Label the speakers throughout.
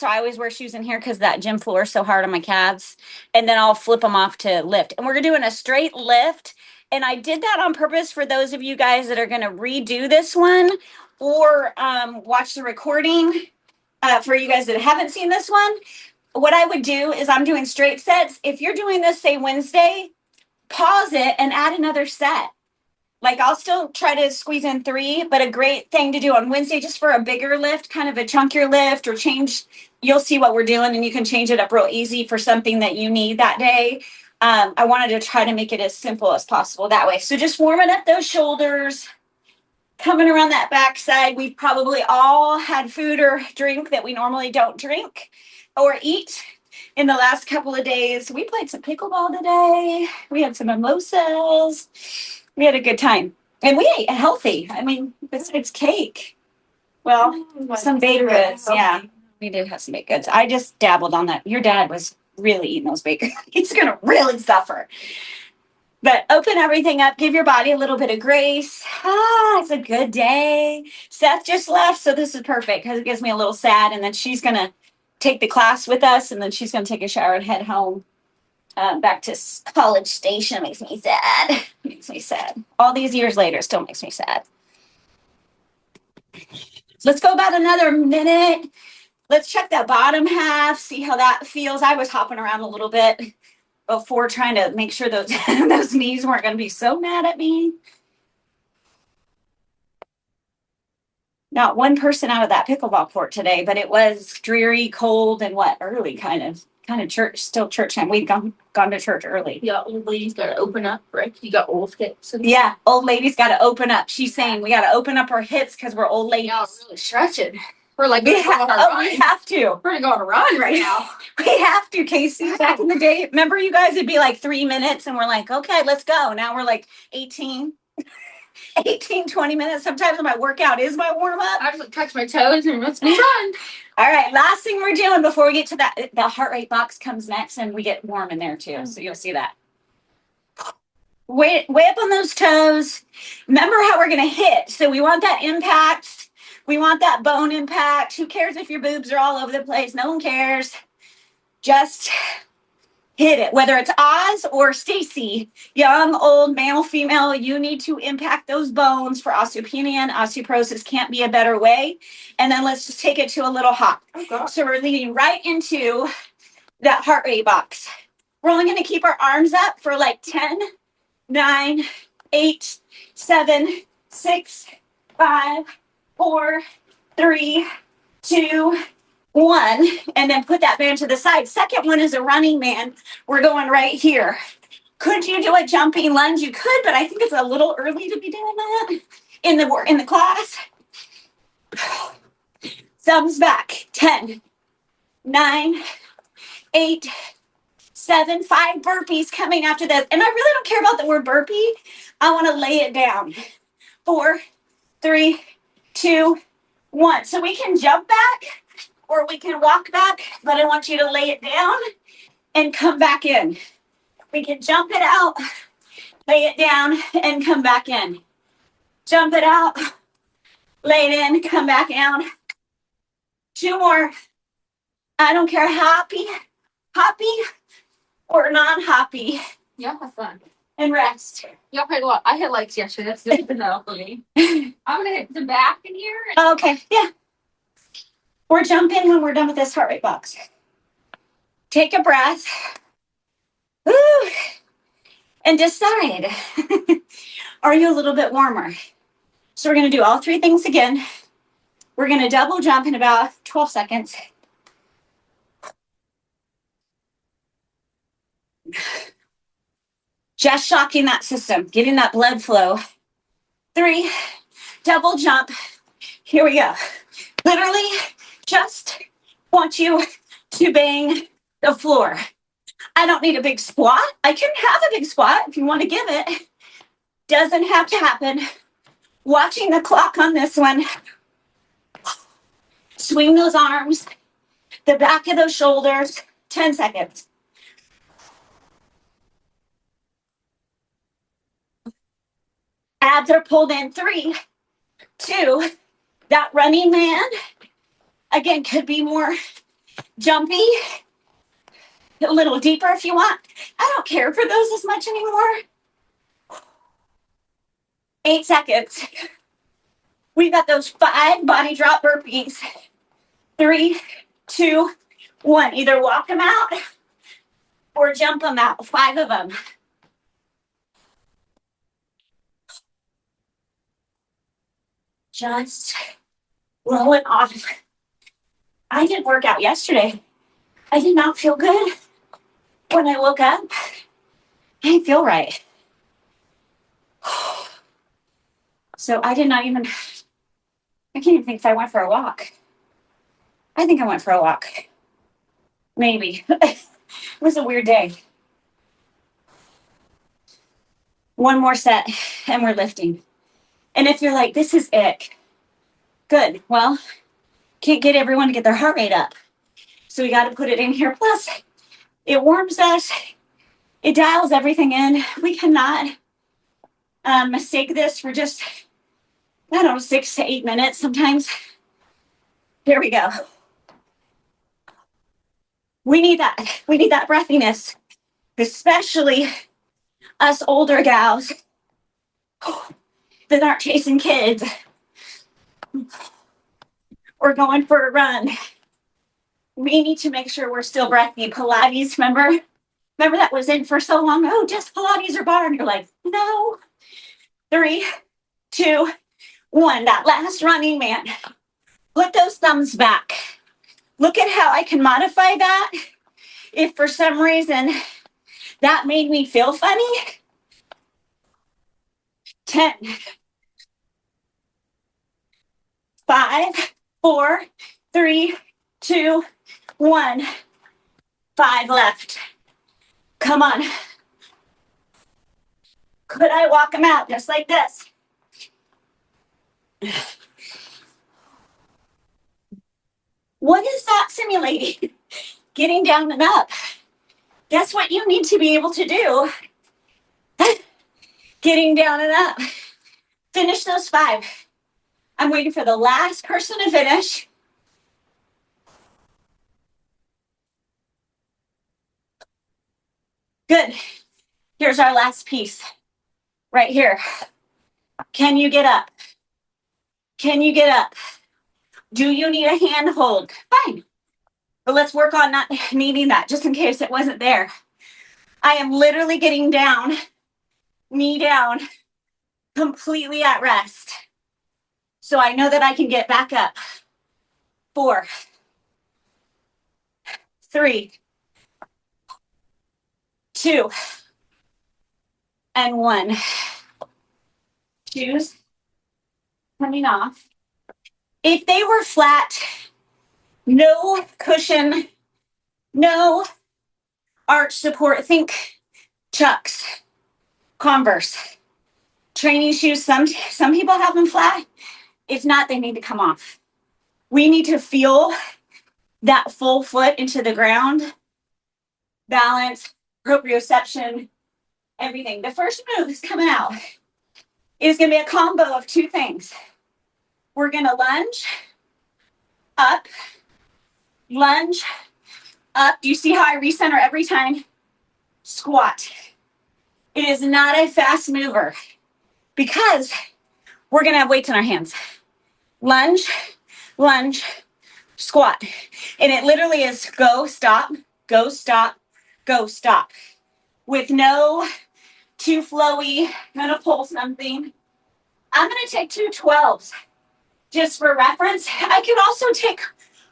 Speaker 1: So I always wear shoes in here because that gym floor is so hard on my calves. And then I'll flip them off to lift. And we're doing a straight lift. And I did that on purpose for those of you guys that are going to redo this one or watch the recording. For you guys that haven't seen this one, what I would do is I'm doing straight sets. If you're doing this, say Wednesday, pause it and add another set. Like I'll still try to squeeze in 3, but a great thing to do on Wednesday, just for a bigger lift, kind of a chunkier lift or change, you'll see what we're doing and you can change it up real easy for something that you need that day. I wanted to try to make it as simple as possible that way. So just warming up those shoulders, coming around that backside. We've probably all had food or drink that we normally don't drink or eat in the last couple of days. We played some pickleball today. We had some mimosas. We had a good time. And we ate healthy. I mean, besides cake. Well, some baked goods. Yeah, we did have some baked goods. I just dabbled on that. Your dad was really eating those baked goods. He's going to really suffer. But open everything up. Give your body a little bit of grace. It's a good day. Seth just left, so this is perfect because it gives me a little sad. And then she's going to take the class with us, and then she's going to take a shower and head home. Back to College Station. Makes me sad. Makes me sad. All these years later, still makes me sad. Let's go about another minute. Let's check that bottom half, see how that feels. I was hopping around a little bit before trying to make sure those, those knees weren't going to be so mad at me. Not one person out of that pickleball court today, but it was dreary, cold, and early kind of church, still church time. We'd gone to church early.
Speaker 2: Yeah, old ladies got to open up, right? You got old hips.
Speaker 1: Yeah, old ladies got to open up. She's saying we got to open up our hips because we're old ladies.
Speaker 2: Yeah, really stretching. We're like,
Speaker 1: we have to.
Speaker 2: We're going to go on a run right now.
Speaker 1: We have to, Casey. Back in the day, remember you guys would be like 3 minutes and we're like, okay, let's go. Now we're like 18, 20 minutes. Sometimes my workout is my warm up.
Speaker 2: I just touch my toes and let's move on.
Speaker 1: All right, last thing we're doing before we get to that, the heart rate box comes next and we get warm in there too. So you'll see that. Way up on those toes. Remember how we're going to hit. So we want that impact. We want that bone impact. Who cares if your boobs are all over the place? No one cares. Just hit it. Whether it's Oz or Stacy, young, old, male, female, you need to impact those bones for osteopenia and osteoporosis. Can't be a better way. And then let's just take it to a little hop.
Speaker 2: Oh,
Speaker 1: so we're leading right into that heart rate box. We're only going to keep our arms up for like 10, 9, 8, 7, 6, 5, 4, 3, 2, 1, and then put that band to the side. Second one is a running man. We're going right here. Could you do a jumping lunge? You could, but I think it's a little early to be doing that in the class. Thumbs back. 10, 9, 8, 7, 5 burpees coming after this. And I really don't care about the word burpee. I want to lay it down. 4, 3, 2, 1. So we can jump back or we can walk back, but I want you to lay it down and come back in. We can jump it out, lay it down, and come back in. Jump it out, lay it in, come back down. 2 more. I don't care, hoppy, or non-hoppy.
Speaker 2: Yeah, have fun.
Speaker 1: And rest.
Speaker 2: Y'all played a lot. I hit legs yesterday. That's good to know for me. I'm going to hit the back in here.
Speaker 1: Okay, yeah. We're jumping when we're done with this heart rate box. Take a breath. Woo! And decide, are you a little bit warmer? So we're going to do all 3 things again. We're going to double jump in about 12 seconds. Just shocking that system, getting that blood flow. 3, double jump. Here we go. Literally just want you to bang the floor. I don't need a big squat. I can have a big squat if you want to give it. Doesn't have to happen. Watching the clock on this one. Swing those arms, the back of those shoulders, 10 seconds. Abs are pulled in. 3, 2, that running man, again, could be more jumpy, a little deeper if you want. I don't care for those as much anymore. 8 seconds. We've got those 5 body drop burpees. 3, 2, 1. Either walk them out or jump them out. 5 of them. Just roll it off. I did work out yesterday. I did not feel good when I woke up. I didn't feel right. So I did not even, I can't even think if I went for a walk. I think I went for a walk. Maybe. It was a weird day. One more set and we're lifting. And if you're like, this is ick, good. Well, can't get everyone to get their heart rate up. So we got to put it in here. Plus, it warms us. It dials everything in. We cannot mistake this for just, I don't know, 6 to 8 minutes sometimes. Here we go. We need that. We need that breathiness, especially us older gals that aren't chasing kids or going for a run. We need to make sure we're still breathy. Pilates, remember that was in for so long. Oh, just Pilates or bar. And you're like, no. 3, 2, 1. That last running man. Put those thumbs back. Look at how I can modify that. If for some reason that made me feel funny. 10, 5, 4, 3, 2, 1. 5 left. Come on. Could I walk them out just like this? What is that simulating? Getting down and up. That's what you need to be able to do. Getting down and up. Finish those 5. I'm waiting for the last person to finish. Good. Here's our last piece. Right here. Can you get up? Can you get up? Do you need a hand hold? Fine. But let's work on not needing that, just in case it wasn't there. I am literally getting down, knee down, completely at rest. So I know that I can get back up. 4, 3, 2, and 1. Shoes coming off. If they were flat, no cushion, no arch support, think Chucks, Converse, training shoes. Some people have them flat. If not, they need to come off. We need to feel that full foot into the ground, balance, proprioception, everything. The first move is coming out. It's going to be a combo of 2 things. We're going to lunge, up, lunge, up. Do you see how I recenter every time? Squat. It is not a fast mover because we're going to have weights in our hands. Lunge, lunge, squat. And it literally is go, stop, go, stop, go, stop. With no too flowy, gonna pull something. I'm gonna take 2 12s. Just for reference, I can also take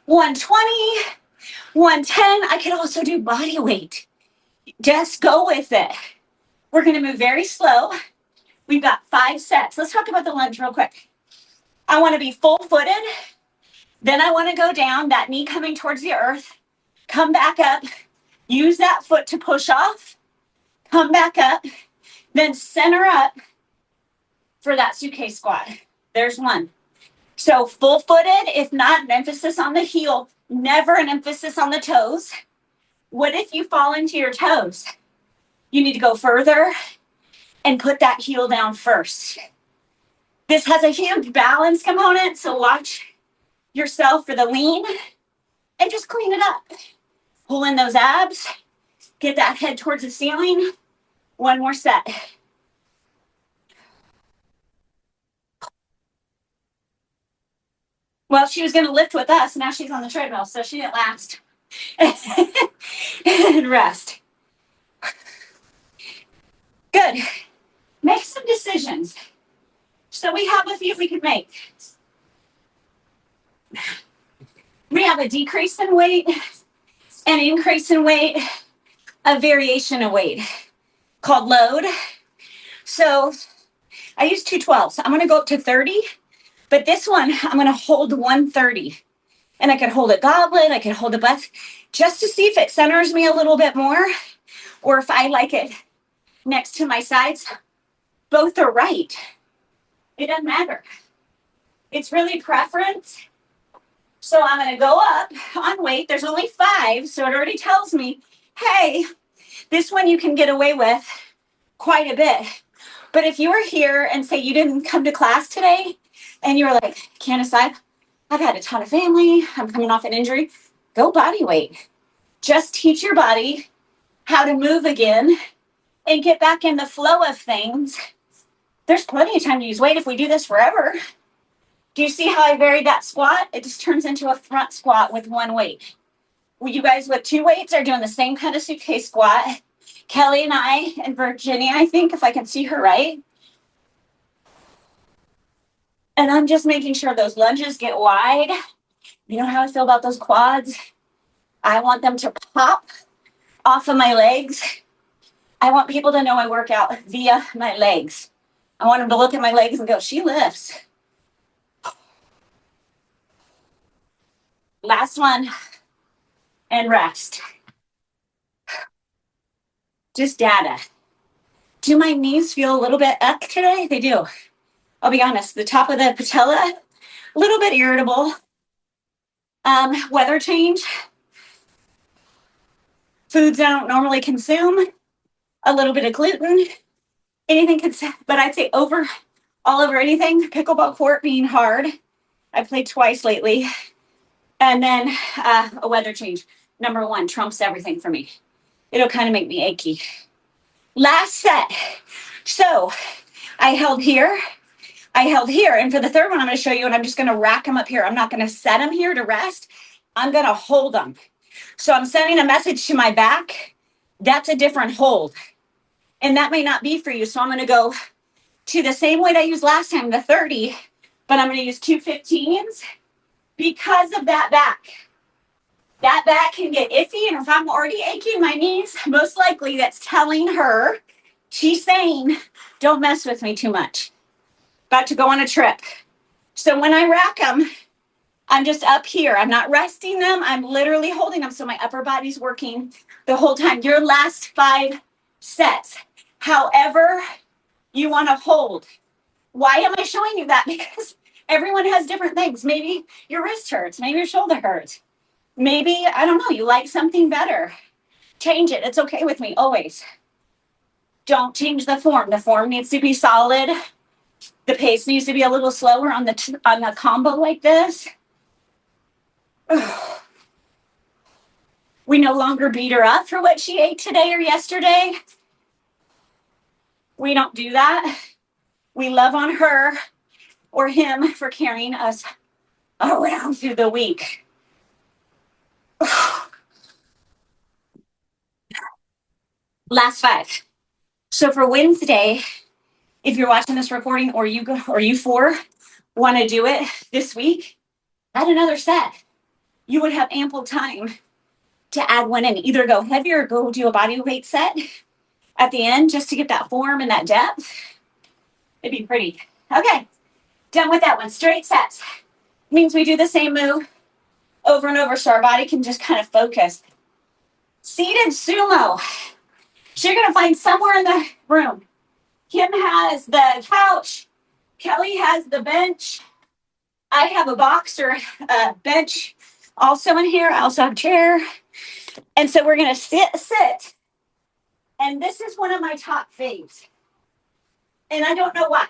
Speaker 1: 120, 110. I can also do body weight. Just go with it. We're gonna move very slow. We've got 5 sets. Let's talk about the lunge real quick. I wanna be full-footed. Then I wanna go down, that knee coming towards the earth. Come back up. Use that foot to push off. Come back up. Then center up for that suitcase squat. There's 1. So full-footed, if not, an emphasis on the heel, never an emphasis on the toes. What if you fall into your toes? You need to go further and put that heel down first. This has a huge balance component, so watch yourself for the lean and just clean it up. Pull in those abs, get that head towards the ceiling. One more set. Well, she was going to lift with us. Now she's on the treadmill, so she didn't last. And rest. Good. Make some decisions. So we have a few we can make. We have a decrease in weight, an increase in weight, a variation of weight called load. So I use 212. So I'm going to go up to 30, but this one I'm going to hold 130. And I could hold a goblet, I could hold a butt, just to see if it centers me a little bit more, or if I like it next to my sides. Both are right. It doesn't matter. It's really preference. So I'm going to go up on weight. There's only 5, so it already tells me, hey, this one you can get away with quite a bit. But if you were here and say you didn't come to class today, and you were like, Candace, I've had a ton of family, I'm coming off an injury, go body weight. Just teach your body how to move again and get back in the flow of things. There's plenty of time to use weight if we do this forever. Do you see how I varied that squat? It just turns into a front squat with 1 weight. Well, you guys with 2 weights are doing the same kind of suitcase squat. Kelly and I and Virginia, I think, if I can see her right. And I'm just making sure those lunges get wide. You know how I feel about those quads? I want them to pop off of my legs. I want people to know I work out via my legs. I want them to look at my legs and go, she lifts. Last one, and rest. Just data. Do my knees feel a little bit up today? They do. I'll be honest, the top of the patella, a little bit irritable. Weather change. Foods I don't normally consume. A little bit of gluten. Anything, but I'd say all over anything. Pickleball court being hard. I played twice lately. And then a weather change. Number 1 trumps everything for me. It'll kind of make me achy. Last set. So I held here. And for the third one, I'm going to show you, and I'm just going to rack them up here. I'm not going to set them here to rest. I'm going to hold them. So I'm sending a message to my back. That's a different hold. And that may not be for you. So I'm going to go to the same weight I used last time, the 30, but I'm going to use 2 15s because of that back. That back can get iffy. And if I'm already aching my knees, most likely that's telling her, she's saying, don't mess with me too much. About to go on a trip. So when I rack them, I'm just up here. I'm not resting them. I'm literally holding them. So my upper body's working the whole time. Your last 5 sets, however you want to hold. Why am I showing you that? Because everyone has different things. Maybe your wrist hurts. Maybe your shoulder hurts. Maybe, I don't know, you like something better. Change it. It's okay with me, always. Don't change the form. The form needs to be solid. The pace needs to be a little slower on the combo like this. We no longer beat her up for what she ate today or yesterday. We don't do that. We love on her or him for carrying us around through the week. Last 5. So for Wednesday, if you're watching this recording or you 4 want to do it this week, add another set. You would have ample time to add one in. Either go heavier or go do a body weight set at the end just to get that form and that depth. It'd be pretty. Okay, done with that one. Straight sets. Means we do the same move over and over so our body can just kind of focus. Seated sumo. So you're going to find somewhere in the room. Kim has the couch. Kelly has the bench. I have a box or a bench also in here. I also have a chair. And so we're going to sit. And this is one of my top faves. And I don't know why.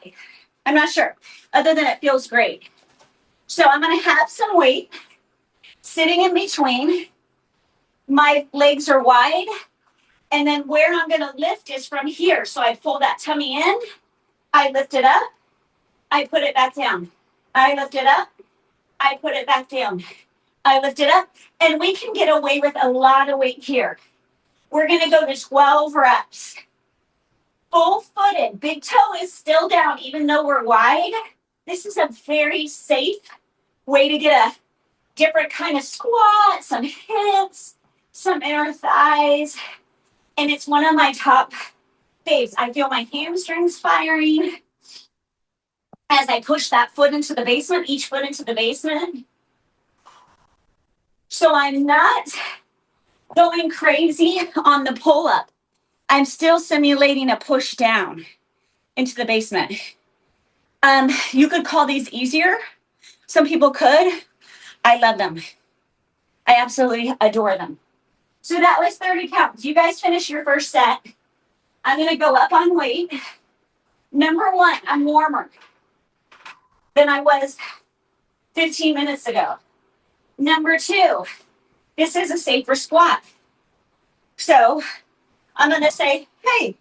Speaker 1: I'm not sure. Other than it feels great. So I'm going to have some weight. sitting in between. My legs are wide. And then where I'm going to lift is from here. So I pull that tummy in. I lift it up. I put it back down. I lift it up. I put it back down. I lift it up. And we can get away with a lot of weight here. We're going to go to 12 reps. Full footed. Big toe is still down, even though we're wide. This is a very safe way to get a different kind of squat, some hips, some inner thighs. And it's one of my top faves. I feel my hamstrings firing as I push that foot into the basement, each foot into the basement. So I'm not going crazy on the pull-up. I'm still simulating a push down into the basement. You could call these easier. Some people could. I love them. I absolutely adore them. So that was 30 counts. You guys finish your first set. I'm going to go up on weight. Number one, I'm warmer than I was 15 minutes ago. Number two, this is a safer squat. So I'm going to say, hey,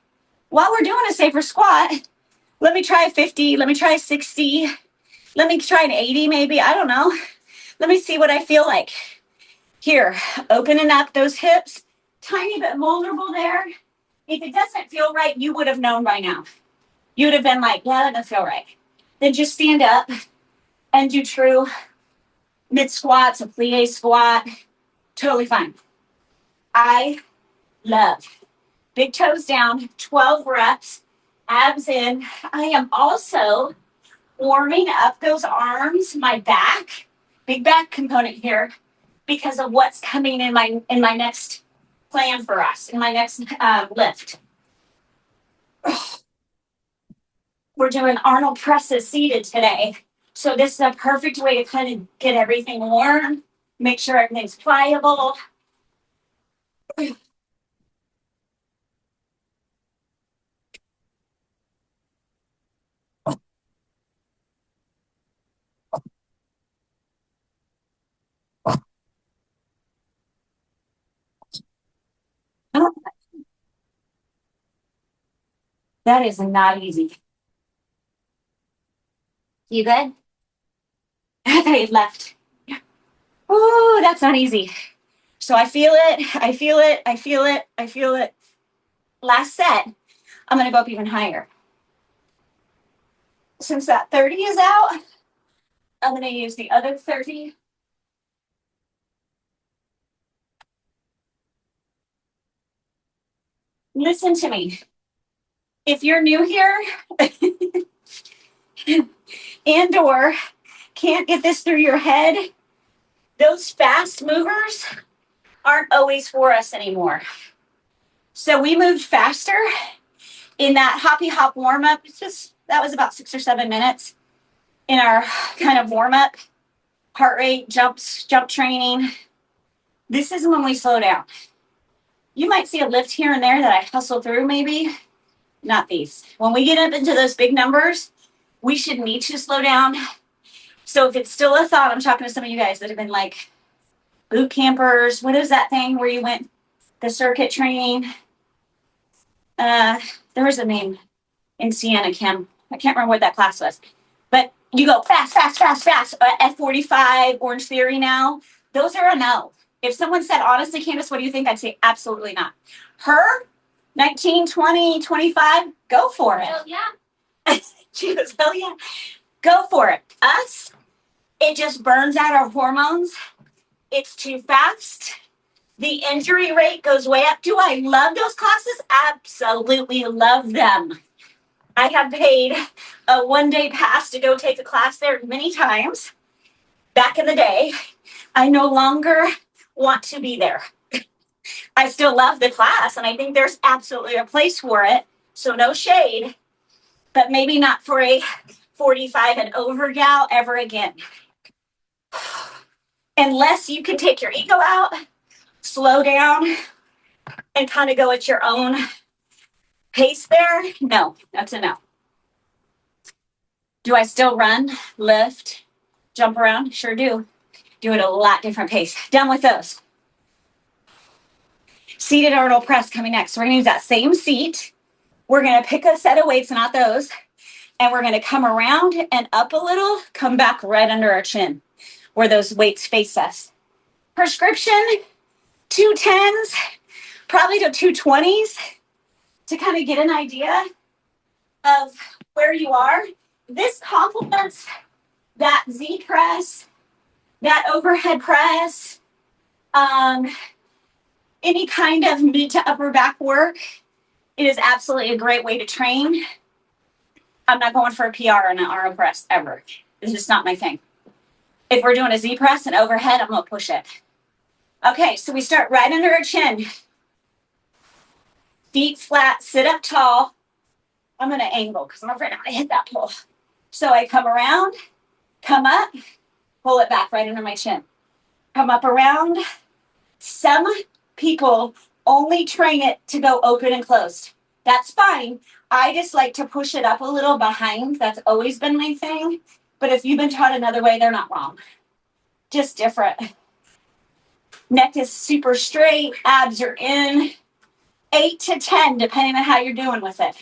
Speaker 1: while we're doing a safer squat, let me try 50, let me try 60, let me try an 80 maybe, I don't know. Let me see what I feel like. Here, opening up those hips, tiny bit vulnerable there. If it doesn't feel right, you would have known by now. You would have been like, yeah, that doesn't feel right. Then just stand up and do true mid squats, a plie squat. Totally fine. I love big toes down, 12 reps, abs in. I am also warming up those arms, my back, big back component here, because of what's coming in my next plan for us, in my next lift. We're doing Arnold presses seated today. So this is a perfect way to kind of get everything warm, make sure everything's pliable. That is not easy. You good? I thought you left. Ooh, that's not easy. So I feel it. I feel it. I feel it. I feel it. Last set, I'm going to go up even higher. Since that 30 is out, I'm going to use the other 30. Listen to me. If you're new here and or can't get this through your head, those fast movers aren't always for us anymore. So we moved faster in that hoppy hop warm up. That was about 6 or 7 minutes in our kind of warm up, heart rate, jump training. This is when we slow down. You might see a lift here and there that I hustle through, maybe. Not these. When we get up into those big numbers, we should need to slow down. So if it's still a thought, I'm talking to some of you guys that have been like boot campers. What is that thing where you went the circuit training? There was a name in Sienna, Kim. I can't remember what that class was. But you go fast, fast, fast, fast. F45, Orange Theory now. Those are a no. If someone said, honestly, Candace, what do you think? I'd say, absolutely not. Her, 19, 20, 25, go for it.
Speaker 2: Hell yeah.
Speaker 1: She goes, hell yeah. Go for it. Us, it just burns out our hormones. It's too fast. The injury rate goes way up. Do I love those classes? Absolutely love them. I have paid a one-day pass to go take a class there many times. Back in the day, I no longer want to be there. I still love the class, and I think there's absolutely a place for it. So no shade, but maybe not for a 45 and over gal ever again. Unless you can take your ego out, slow down, and kind of go at your own pace there. No, that's a no. Do I still run, lift, jump around? Sure do. Do it a lot different pace. Done with those. Seated Arnold press coming next. So we're going to use that same seat. We're going to pick a set of weights, not those. And we're going to come around and up a little, come back right under our chin where those weights face us. Prescription, 210s, probably to 220s to kind of get an idea of where you are. This complements that Z press, that overhead press, any kind of mid to upper back work. It is absolutely a great way to train. I'm not going for a PR on an arm press ever. It's just not my thing. If we're doing a Z press and overhead, I'm going to push it. Okay, so we start right under our chin. Feet flat, sit up tall. I'm going to angle because I'm afraid I'm going to hit that pole. So I come around, come up, pull it back right under my chin. Come up around. Some people only train it to go open and closed. That's fine. I just like to push it up a little behind. That's always been my thing. But if you've been taught another way, they're not wrong. Just different. Neck is super straight. Abs are in. 8 to 10, depending on how you're doing with it.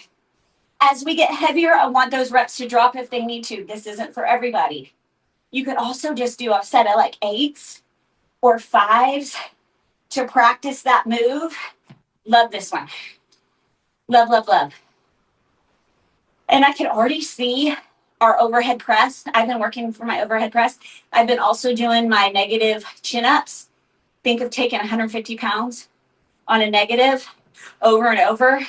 Speaker 1: As we get heavier, I want those reps to drop if they need to. This isn't for everybody. You could also just do a set of like 8s or 5s to practice that move. Love this one. Love, love, love. And I can already see our overhead press. I've been working for my overhead press. I've been also doing my negative chin-ups. Think of taking 150 pounds on a negative over and over.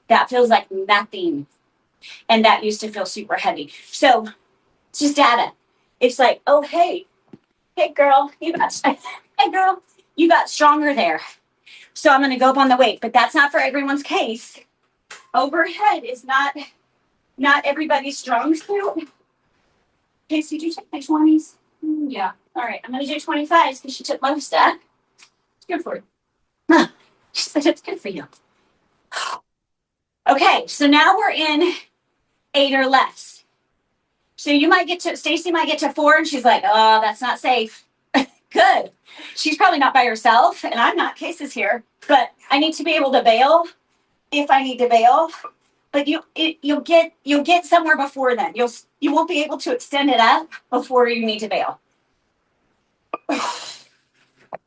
Speaker 1: That feels like nothing. And that used to feel super heavy. So it's just data. It's like, oh, hey girl, you got stronger there. So I'm going to go up on the weight, but that's not for everyone's case. Overhead is not everybody's strong suit. Casey, did you take my 20s?
Speaker 2: Yeah.
Speaker 1: All right, I'm going to do 25s because she took most of.
Speaker 2: It's good for you.
Speaker 1: Huh. She said it's good for you. Okay, so now we're in 8 or less. So Stacy might get to 4 and she's like, oh, that's not safe. Good. She's probably not by herself and I'm not. Cases here, but I need to be able to bail if I need to bail. But you'll get somewhere before then. You won't be able to extend it up before you need to bail.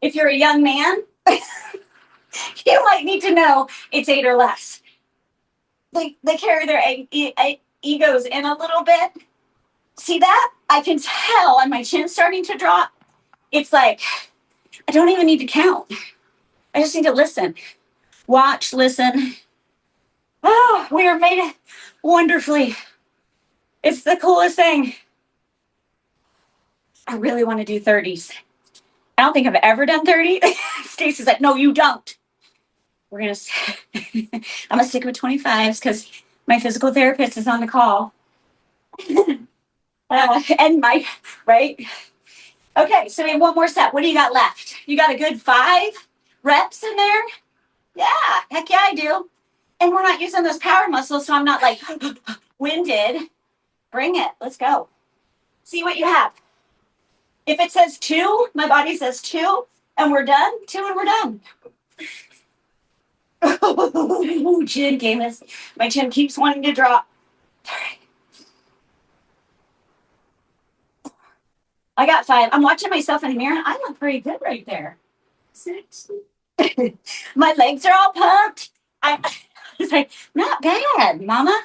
Speaker 1: If you're a young man, you might need to know it's 8 or less. They carry their egos in a little bit. See that? I can tell, and my chin's starting to drop. It's like, I don't even need to count. I just need to listen. Watch, listen. Oh, we are made wonderfully. It's the coolest thing. I really want to do 30s. I don't think I've ever done 30. Stacey's like, no, you don't. I'm going to stick with 25s because my physical therapist is on the call. Right? Okay, so we have one more set. What do you got left? You got a good 5 reps in there? Yeah, heck yeah, I do. And we're not using those power muscles, so I'm not like winded. Bring it. Let's go. See what you have. If it says 2, my body says 2, and we're done. 2 and we're done. Oh, chin game is. My chin keeps wanting to drop. I got 5. I'm watching myself in the mirror. I look pretty good right there. 6. My legs are all pumped. I was like, not bad, mama.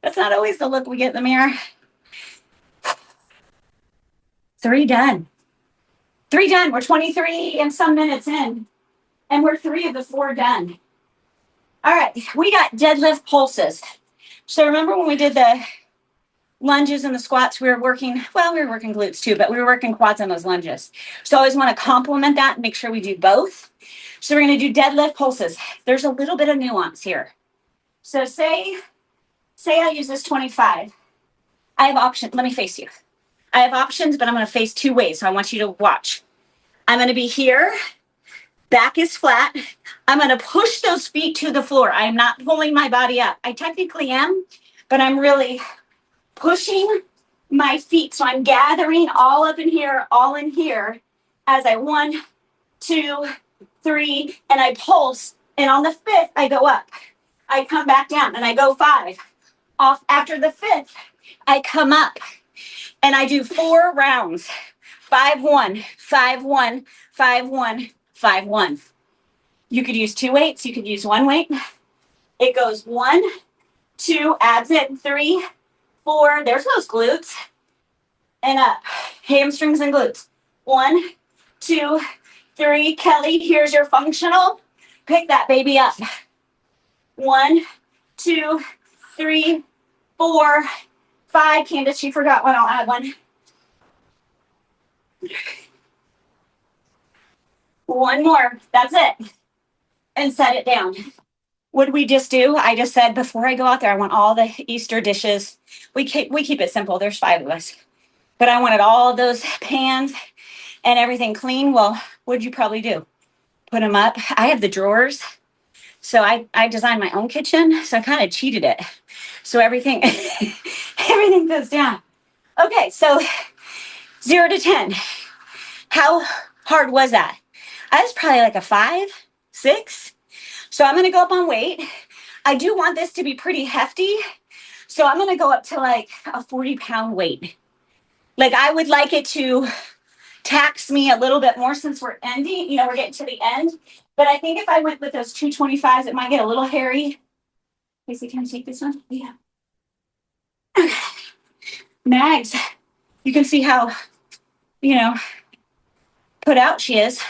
Speaker 1: That's not always the look we get in the mirror. 3 done. 3 done. We're 23 and some minutes in. And we're 3 of the 4 done. All right. We got deadlift pulses. So remember when we did the lunges and the squats, we were working glutes too, but we were working quads on those lunges. So I always want to complement that and make sure we do both. So we're going to do deadlift pulses. There's a little bit of nuance here. So say I use this 25. I have options. Let me face you. I have options, but I'm going to face 2 ways. So I want you to watch. I'm going to be here. Back is flat. I'm going to push those feet to the floor. I am not pulling my body up. I technically am, but I'm really pushing my feet. So I'm gathering all up in here, all in here. as I 1, 2, 3, and I pulse. And on the 5th, I go up. I come back down and I go 5. Off after the 5th, I come up and I do 4 rounds. 5, 1, 5, 1, 5, 1, 5, 1. You could use 2 weights. You could use 1 weight. It goes 1, 2, abs it, 3, 4. There's those glutes. And up. Hamstrings and glutes. 1, 2, 3. Kelly, here's your functional. Pick that baby up. 1, 2, 3, 4, 5. Candace, she forgot one. I'll add 1. 1 more. That's it. And set it down. What did we just do? I just said before I go out there, I want all the Easter dishes. We keep it simple. There's 5 of us. But I wanted all those pans and everything clean. Well, what'd you probably do? Put them up. I have the drawers. So I designed my own kitchen. So I kind of cheated it. So everything, everything goes down. Okay, so 0 to 10. How hard was that? I was probably like a 5, 6. So I'm going to go up on weight. I do want this to be pretty hefty. So I'm going to go up to like a 40-pound weight. Like I would like it to tax me a little bit more since we're ending, we're getting to the end. But I think if I went with those 225s, it might get a little hairy. Casey, can I take this one? Yeah. Mags, you can see how, put out she is.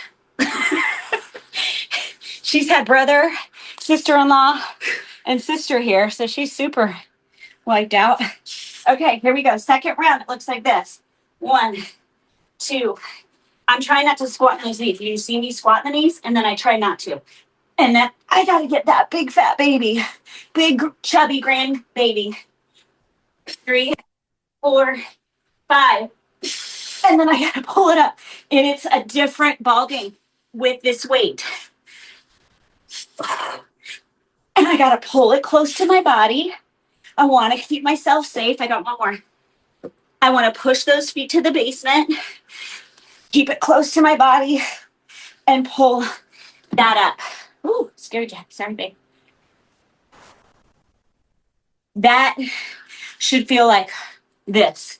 Speaker 1: She's had brother, sister-in-law, and sister here. So she's super wiped out. Okay, here we go. Second round. It looks like this. 1, 2. I'm trying not to squat in those knees. You see me squat in the knees, and then I try not to. And then I got to get that big fat baby. Big chubby grandbaby. 3, 4, 5. And then I got to pull it up. And it's a different ball game with this weight. And I got to pull it close to my body. I want to keep myself safe. I got 1 more. I want to push those feet to the basement, keep it close to my body, and pull that up. Ooh, scary Jack. Sorry, babe. That should feel like this.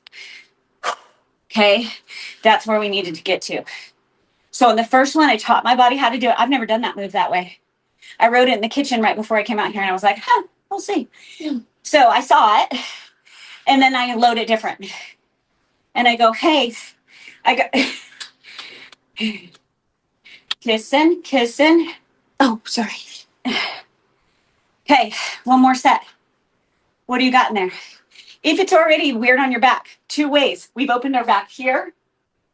Speaker 1: Okay, that's where we needed to get to. So in the first one, I taught my body how to do it. I've never done that move that way. I wrote it in the kitchen right before I came out here, and I was like, we'll see. Yeah. So I saw it, and then I load it different. And I go, hey, I go, kissing. Oh, sorry. Okay, 1 more set. What do you got in there? If it's already weird on your back, 2 ways. We've opened our back here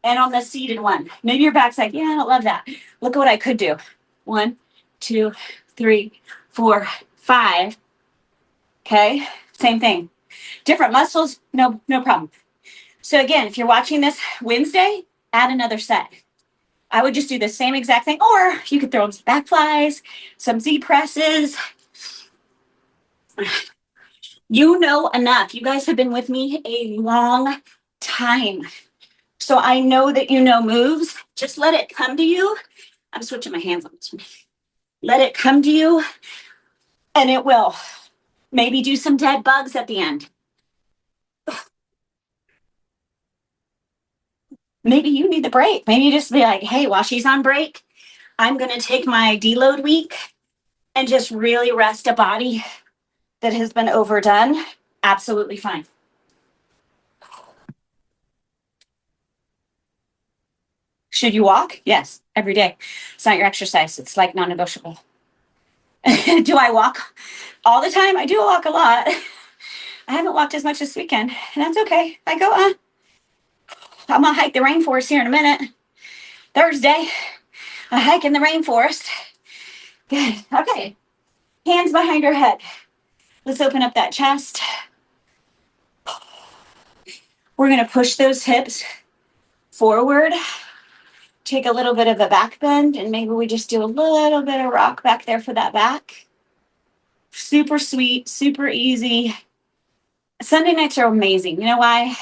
Speaker 1: and on the seated one. Maybe your back's like, yeah, I don't love that. Look at what I could do. 1, 2, 3, 4, 5. Okay, same thing. Different muscles, no problem. So again, if you're watching this Wednesday, add another set. I would just do the same exact thing, or you could throw in some back flies, some Z presses. You know enough. You guys have been with me a long time. So I know that you know moves. Just let it come to you. I'm switching my hands on this one. Let it come to you, and it will. Maybe do some dead bugs at the end. Maybe you need the break. Maybe you just be like, hey, while she's on break, I'm going to take my deload week and just really rest a body that has been overdone. Absolutely fine. Should you walk? Yes, every day. It's not your exercise. It's like non-negotiable. Do I walk all the time? I do walk a lot. I haven't walked as much this weekend, and that's okay. I go, I'm going to hike the rainforest here in a minute. Thursday, I hike in the rainforest. Good. Okay. Hands behind your head. Let's open up that chest. We're going to push those hips forward. Take a little bit of a back bend, and maybe we just do a little bit of rock back there for that back. Super sweet, super easy. Sunday nights are amazing. You know why?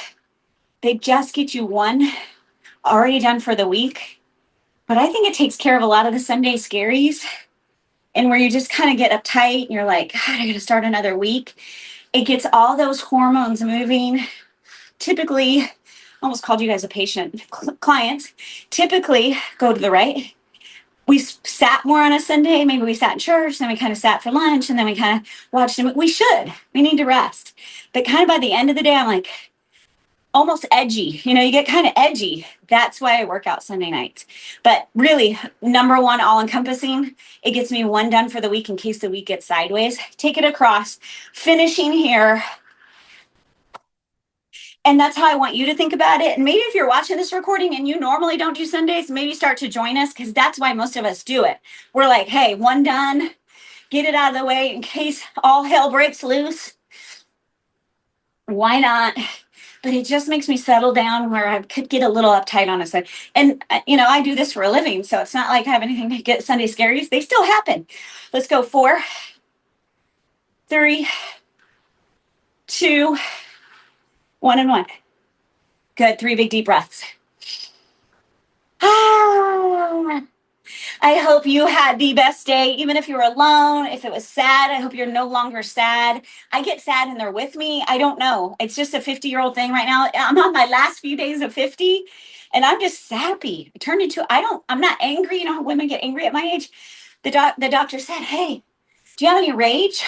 Speaker 1: They just get you one already done for the week. But I think it takes care of a lot of the Sunday scaries and where you just kind of get uptight and you're like, God, I got to start another week. It gets all those hormones moving. Typically, almost called you guys a patient, clients typically go to the right. We sat more on a Sunday. Maybe we sat in church, then we kind of sat for lunch, and then we kind of watched them. We need to rest. But kind of by the end of the day, I'm like, almost edgy. You know, you get kind of edgy. That's why I work out Sunday nights. But really, number one, all encompassing, it gets me one done for the week in case the week gets sideways. Take it across, finishing here. And that's how I want you to think about it. And maybe if you're watching this recording and you normally don't do Sundays, maybe start to join us because that's why most of us do it. We're like, hey, one done, get it out of the way in case all hell breaks loose. Why not? But it just makes me settle down where I could get a little uptight on a Sunday. And, you know, I do this for a living, so it's not like I have anything to get Sunday scaries. They still happen. Let's go 4, 3, 2, 1 and 1. Good. 3 big deep breaths. I hope you had the best day, even if you were alone. If it was sad, I hope you're no longer sad. I get sad and they're with me. I don't know. It's just a 50-year-old thing right now. I'm on my last few days of 50 and I'm just sappy. I turned into, I'm not angry. You know how women get angry at my age? The doctor said, hey, do you have any rage?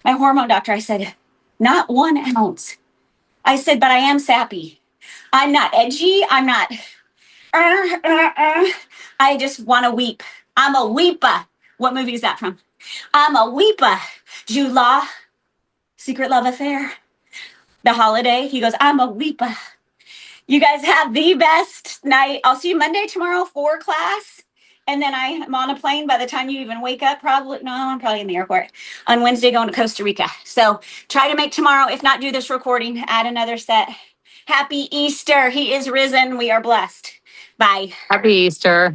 Speaker 1: My hormone doctor, I said, not 1 ounce. I said, but I am sappy. I'm not edgy. I'm not, I just want to weep. I'm a weeper. What movie is that from? I'm a weeper. Jude Law, Secret Love Affair, The Holiday. He goes, I'm a weeper. You guys have the best night. I'll see you Monday, tomorrow for class. And then I'm on a plane by the time you even wake up. I'm probably in the airport on Wednesday going to Costa Rica. So try to make tomorrow, if not do this recording, add another set. Happy Easter. He is risen. We are blessed. Bye.
Speaker 3: Happy Easter.